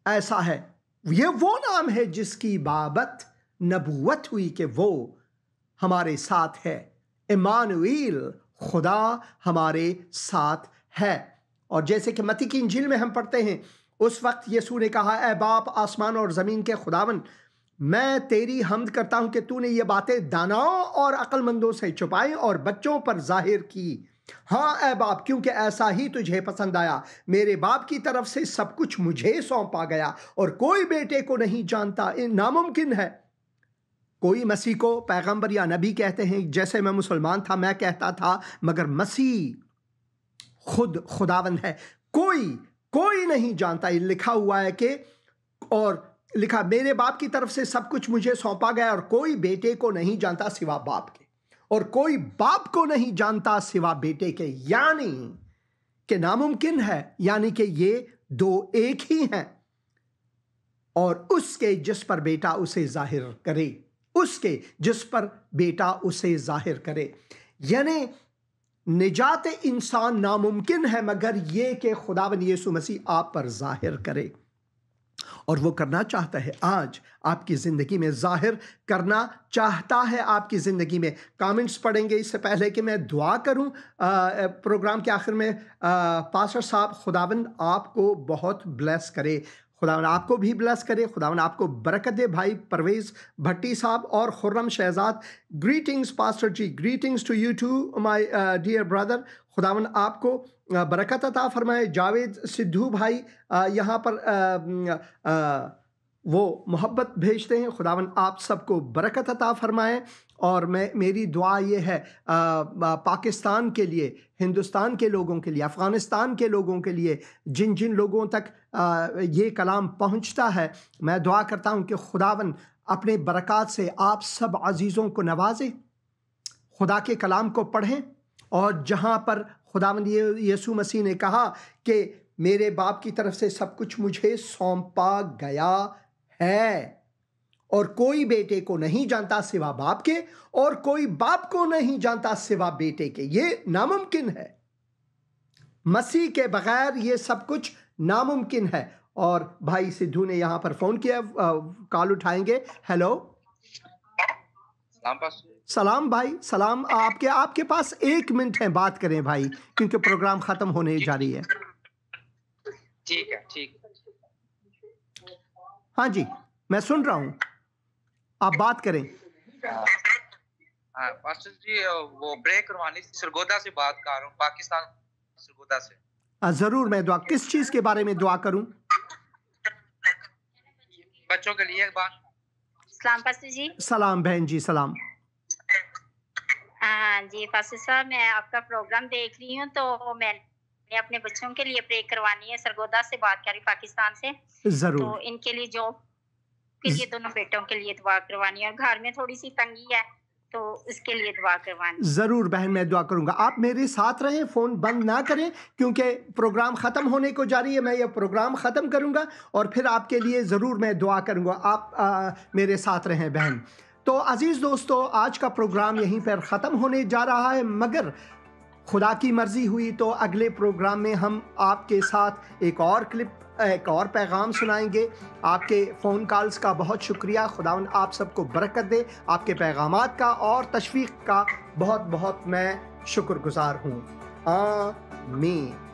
Speaker 1: ऐसा है। ये वो नाम है जिसकी बाबत नबूवत हुई कि वो हमारे साथ है। इमानुएल, खुदा हमारे साथ है। और जैसे कि मत्ती की इंजील में हम पढ़ते हैं, उस वक्त यीशु ने कहा, ऐ बाप आसमान और ज़मीन के खुदावन, मैं तेरी हम्द करता हूं कि तूने ये बातें दानाओं और अक्लमंदों से छुपाई और बच्चों पर जाहिर की। हाँ ऐ बाप, क्योंकि ऐसा ही तुझे पसंद आया। मेरे बाप की तरफ से सब कुछ मुझे सौंपा गया और कोई बेटे को नहीं जानता। नामुमकिन है कोई मसीह को पैगंबर या नबी कहते हैं, जैसे मैं मुसलमान था मैं कहता था, मगर मसीह खुद खुदावंद है। कोई नहीं जानता। ये लिखा हुआ है कि, और लिखा, मेरे बाप की तरफ से सब कुछ मुझे सौंपा गया और कोई बेटे को नहीं जानता सिवा बाप के, और कोई बाप को नहीं जानता सिवा बेटे के। यानी कि नामुमकिन है, यानी कि ये दो एक ही हैं। और उसके जिस पर बेटा उसे जाहिर करे, उसके जिस पर बेटा उसे जाहिर करे। यानी निजात इंसान नामुमकिन है, मगर ये कि खुदावन यीशु मसीह आप पर जाहिर करे, और वो करना चाहता है। आज आपकी ज़िंदगी में जाहिर करना चाहता है, आपकी ज़िंदगी में। कमेंट्स पढ़ेंगे इससे पहले कि मैं दुआ करूं प्रोग्राम के आखिर में। पास्टर साहब, खुदावंद आपको बहुत ब्लेस करे, खुदावन आपको भी ब्लेस करे, खुदावन आपको बरकत दे। भाई परवेज़ भट्टी साहब और Khurram Shahzad, greetings pastor ji, greetings to you to my dear brother. खुदावन आपको बरकत अता फरमाए। जावेद सिद्धू भाई यहाँ पर वो मोहब्बत भेजते हैं। खुदावन आप सबको बरकत अता फरमाए। और मेरी दुआ ये है पाकिस्तान के लिए, हिंदुस्तान के लोगों के लिए, अफ़गानिस्तान के लोगों के लिए, जिन जिन लोगों तक ये कलाम पहुंचता है, मैं दुआ करता हूं कि खुदावन अपने बरक़ात से आप सब अजीज़ों को नवाजे, खुदा के कलाम को पढ़ें। और जहाँ पर खुदावन यीशु मसीह ने कहा कि मेरे बाप की तरफ से सब कुछ मुझे सौंपा गया है, और कोई बेटे को नहीं जानता सिवा बाप के, और कोई बाप को नहीं जानता सिवा बेटे के। ये नामुमकिन है, मसीह के बगैर ये सब कुछ नामुमकिन है। और भाई सिद्धू ने यहाँ पर फ़ोन किया, कॉल उठाएंगे। हेलो, सलाम भाई, सलाम। आपके पास 1 मिनट है, बात करें भाई, क्योंकि प्रोग्राम ख़त्म होने जा रही है।
Speaker 8: ठीक है, ठीक।
Speaker 1: हाँ जी, मैं सुन रहा हूँ, आप बात करें।
Speaker 8: हाँ पास्टर जी, वो प्रे करवानी थी, सरगोदा से बात कर रहा हूँ, पाकिस्तान सरगोदा से।
Speaker 1: ज़रूर, मैं दुआ, किस चीज़ के बारे में दुआ करूँ?
Speaker 8: बच्चों के लिए बात।
Speaker 5: सलाम पास्टर जी।
Speaker 1: सलाम बहन जी, सलाम।
Speaker 5: हाँ जी पास्टर साहब, मैं आपका प्रोग्राम देख रही हूँ, तो मैंने अपने बच्चों के लिए प्रे करवानी है। सरगोदा से बात कर रही, पाकिस्तान से।
Speaker 1: जरूर।
Speaker 5: तो इनके लिए जॉब के लिए, दोनों बेटों के लिए दुआ करवानी है, और घर में थोड़ी सी तंगी है, तो इसके लिए दुआ करवानी।
Speaker 1: ज़रूर बहन, मैं दुआ करूंगा। आप मेरे साथ रहें, फ़ोन बंद ना करें, क्योंकि प्रोग्राम ख़त्म होने को जा रही है। मैं ये प्रोग्राम ख़त्म करूंगा और फिर आपके लिए ज़रूर मैं दुआ करूंगा। आप मेरे साथ रहें बहन। तो अज़ीज़ दोस्तों, आज का प्रोग्राम यहीं पर ख़त्म होने जा रहा है, मगर खुदा की मर्ज़ी हुई तो अगले प्रोग्राम में हम आपके साथ एक और क्लिप, एक और पैगाम सुनाएंगे। आपके फ़ोन कॉल्स का बहुत शुक्रिया। खुदावंद आप सबको बरकत दे। आपके पैगामात का और तशवीक़ का बहुत बहुत मैं शुक्रगुज़ार हूँ। आमीन।